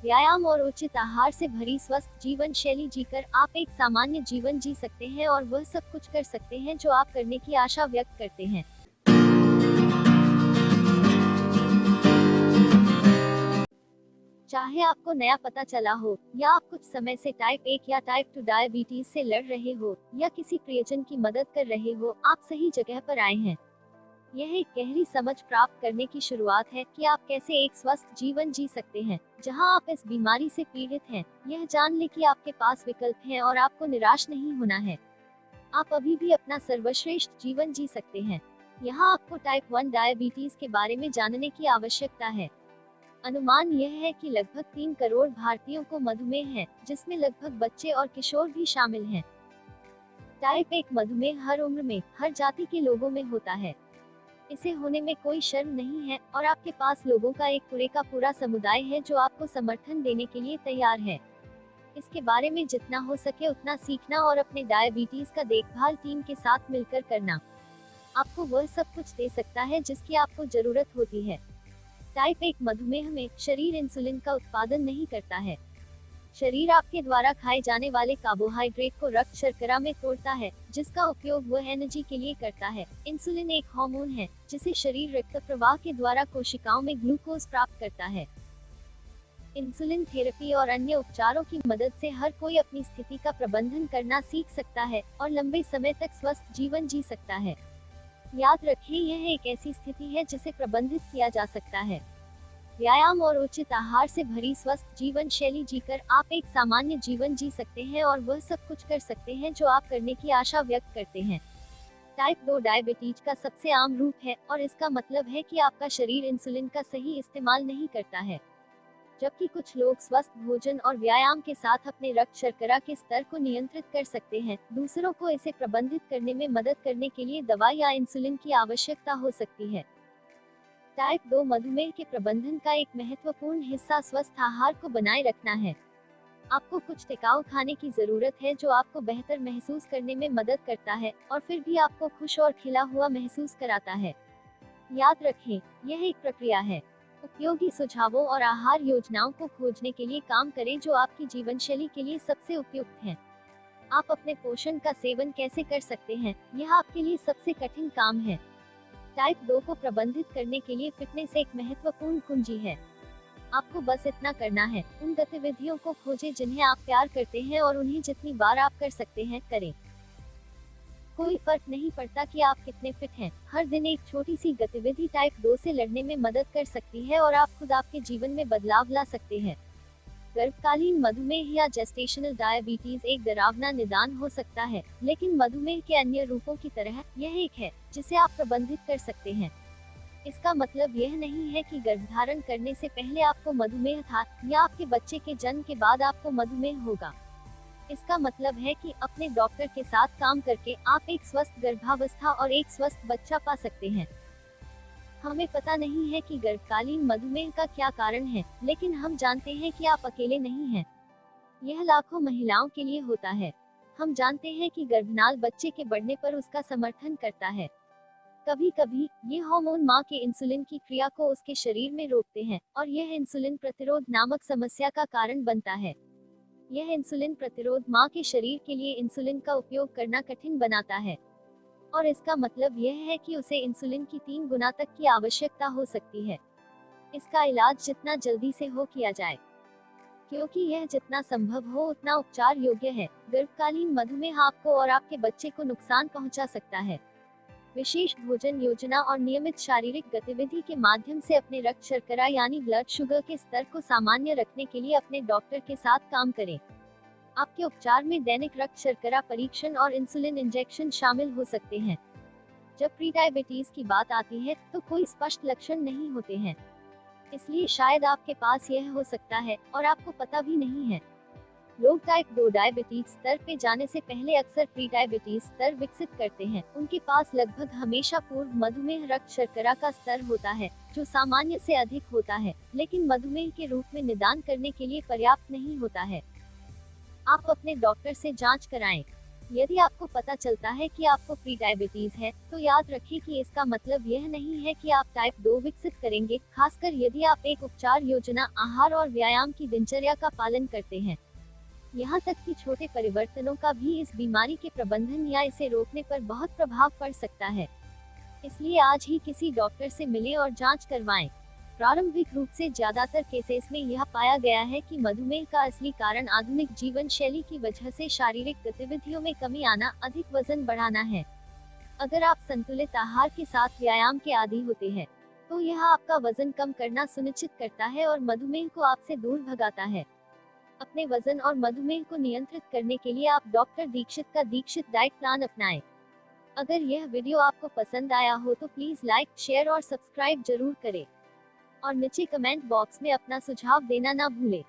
व्यायाम और उचित आहार से भरी स्वस्थ जीवन शैली जीकर आप एक सामान्य जीवन जी सकते हैं और वह सब कुछ कर सकते हैं जो आप करने की आशा व्यक्त करते हैं। चाहे आपको नया पता चला हो या आप कुछ समय से टाइप 1 या टाइप 2 डायबिटीज से लड़ रहे हो या किसी प्रियजन की मदद कर रहे हो, आप सही जगह पर आए हैं। यह एक गहरी समझ प्राप्त करने की शुरुआत है कि आप कैसे एक स्वस्थ जीवन जी सकते हैं जहां आप इस बीमारी से पीड़ित हैं। यह जान ले कि आपके पास विकल्प हैं और आपको निराश नहीं होना है। आप अभी भी अपना सर्वश्रेष्ठ जीवन जी सकते हैं। यहाँ आपको टाइप 1 डायबिटीज के बारे में जानने की आवश्यकता है। अनुमान यह है कि लगभग 3 करोड़ भारतीयों को मधुमेह है, जिसमें लगभग बच्चे और किशोर भी शामिल हैं। टाइप 1 मधुमेह हर उम्र में, हर जाति के लोगों में होता है। इसे होने में कोई शर्म नहीं है और आपके पास लोगों का एक पूरे का पूरा समुदाय है जो आपको समर्थन देने के लिए तैयार है। इसके बारे में जितना हो सके उतना सीखना और अपने डायबिटीज का देखभाल टीम के साथ मिलकर करना आपको वह सब कुछ दे सकता है जिसकी आपको जरूरत होती है। टाइप 1 मधुमेह में शरीर इंसुलिन का उत्पादन नहीं करता है। शरीर आपके द्वारा खाए जाने वाले कार्बोहाइड्रेट को रक्त शर्करा में तोड़ता है, जिसका उपयोग वह एनर्जी के लिए करता है। इंसुलिन एक हार्मोन है जिसे शरीर रक्त प्रवाह के द्वारा कोशिकाओं में ग्लूकोज प्राप्त करता है। इंसुलिन थेरेपी और अन्य उपचारों की मदद से हर कोई अपनी स्थिति का प्रबंधन करना सीख सकता है और लंबे समय तक स्वस्थ जीवन जी सकता है। याद रखें, यह एक ऐसी स्थिति है जिसे प्रबंधित किया जा सकता है। व्यायाम और उचित आहार से भरी स्वस्थ जीवन शैली जीकर आप एक सामान्य जीवन जी सकते हैं और वह सब कुछ कर सकते हैं जो आप करने की आशा व्यक्त करते हैं। टाइप 2 डायबिटीज का सबसे आम रूप है और इसका मतलब है कि आपका शरीर इंसुलिन का सही इस्तेमाल नहीं करता है। जबकि कुछ लोग स्वस्थ भोजन और व्यायाम के साथ अपने रक्त शर्करा के स्तर को नियंत्रित कर सकते हैं, दूसरों को इसे प्रबंधित करने में मदद करने के लिए दवा या इंसुलिन की आवश्यकता हो सकती है। टाइप 2 मधुमेह के प्रबंधन का एक महत्वपूर्ण हिस्सा स्वस्थ आहार को बनाए रखना है। आपको कुछ टिकाऊ खाने की जरूरत है जो आपको बेहतर महसूस करने में मदद करता है और फिर भी आपको खुश और खिला हुआ महसूस कराता है। याद रखें, यह एक प्रक्रिया है। उपयोगी सुझावों और आहार योजनाओं को खोजने के लिए काम करें जो आपकी जीवनशैली के लिए सबसे उपयुक्त हैं। आप अपने पोषण का सेवन कैसे कर सकते हैं, यह आपके लिए सबसे कठिन काम है। टाइप 2 को प्रबंधित करने के लिए फिटनेस एक महत्वपूर्ण कुंजी है। आपको बस इतना करना है, उन गतिविधियों को खोजें जिन्हें आप प्यार करते हैं और उन्हें जितनी बार आप कर सकते हैं करें। कोई फर्क नहीं पड़ता कि आप कितने फिट हैं, हर दिन एक छोटी सी गतिविधि टाइप 2 से लड़ने में मदद कर सकती है और आप खुद आपके जीवन में बदलाव ला सकते हैं। गर्भकालीन मधुमेह या जेस्टेशनल डायबिटीज एक डरावना निदान हो सकता है, लेकिन मधुमेह के अन्य रूपों की तरह यह एक है जिसे आप प्रबंधित कर सकते हैं। इसका मतलब यह नहीं है कि गर्भधारण करने से पहले आपको मधुमेह था या आपके बच्चे के जन्म के बाद आपको मधुमेह होगा। इसका मतलब है कि अपने डॉक्टर के साथ काम करके आप एक स्वस्थ गर्भावस्था और एक स्वस्थ बच्चा पा सकते हैं। हमें पता नहीं है कि गर्भकालीन मधुमेह का क्या कारण है, लेकिन हम जानते हैं कि आप अकेले नहीं हैं। यह लाखों महिलाओं के लिए होता है। हम जानते हैं कि गर्भनाल बच्चे के बढ़ने पर उसका समर्थन करता है। कभी कभी ये हार्मोन मां के इंसुलिन की क्रिया को उसके शरीर में रोकते हैं और यह इंसुलिन प्रतिरोध नामक समस्या का कारण बनता है। यह इंसुलिन प्रतिरोध मां के शरीर के लिए इंसुलिन का उपयोग करना कठिन बनाता है और इसका मतलब यह है कि उसे इंसुलिन की 3 गुना तक की आवश्यकता हो सकती है। इसका इलाज जितना जल्दी से हो किया जाए, क्योंकि यह जितना संभव हो उतना उपचार योग्य है। गर्भकालीन मधुमेह आपको और आपके बच्चे को नुकसान पहुंचा सकता है। विशेष भोजन योजना और नियमित शारीरिक गतिविधि के माध्यम से अपने रक्त शर्करा यानी ब्लड शुगर के स्तर को सामान्य रखने के लिए अपने डॉक्टर के साथ काम करें। आपके उपचार में दैनिक रक्त शर्करा परीक्षण और इंसुलिन इंजेक्शन शामिल हो सकते हैं। जब प्री डायबिटीज की बात आती है तो कोई स्पष्ट लक्षण नहीं होते हैं, इसलिए शायद आपके पास यह हो सकता है और आपको पता भी नहीं है। लोग टाइप 2 डायबिटीज स्तर पे जाने से पहले अक्सर प्री डायबिटीज स्तर विकसित करते हैं। उनके पास लगभग हमेशा पूर्व मधुमेह रक्त शर्करा का स्तर होता है जो सामान्य से अधिक होता है, लेकिन मधुमेह के रूप में निदान करने के लिए पर्याप्त नहीं होता है। आप अपने डॉक्टर से जांच कराएं। यदि आपको पता चलता है कि आपको प्री डायबिटीज है, तो याद रखें कि इसका मतलब यह नहीं है कि आप टाइप 2 विकसित करेंगे, खासकर यदि आप एक उपचार योजना, आहार और व्यायाम की दिनचर्या का पालन करते हैं। यहाँ तक कि छोटे परिवर्तनों का भी इस बीमारी के प्रबंधन या इसे रोकने पर बहुत प्रभाव पड़ सकता है। इसलिए आज ही किसी डॉक्टर से मिलें और जांच करवाएं। प्रारंभिक रूप से ज्यादातर केसेस में यह पाया गया है कि मधुमेह का असली कारण आधुनिक जीवन शैली की वजह से शारीरिक गतिविधियों में कमी आना, अधिक वजन बढ़ाना है। अगर आप संतुलित आहार के साथ व्यायाम के आदी होते हैं, तो यह आपका वजन कम करना सुनिश्चित करता है और मधुमेह को आपसे दूर भगाता है। अपने वजन और मधुमेह को नियंत्रित करने के लिए आप डॉक्टर दीक्षित का दीक्षित डाइट प्लान अपनाएं। अगर यह वीडियो आपको पसंद आया हो तो प्लीज लाइक, शेयर और सब्सक्राइब जरूर करें। और नीचे कमेंट बॉक्स में अपना सुझाव देना ना भूलें।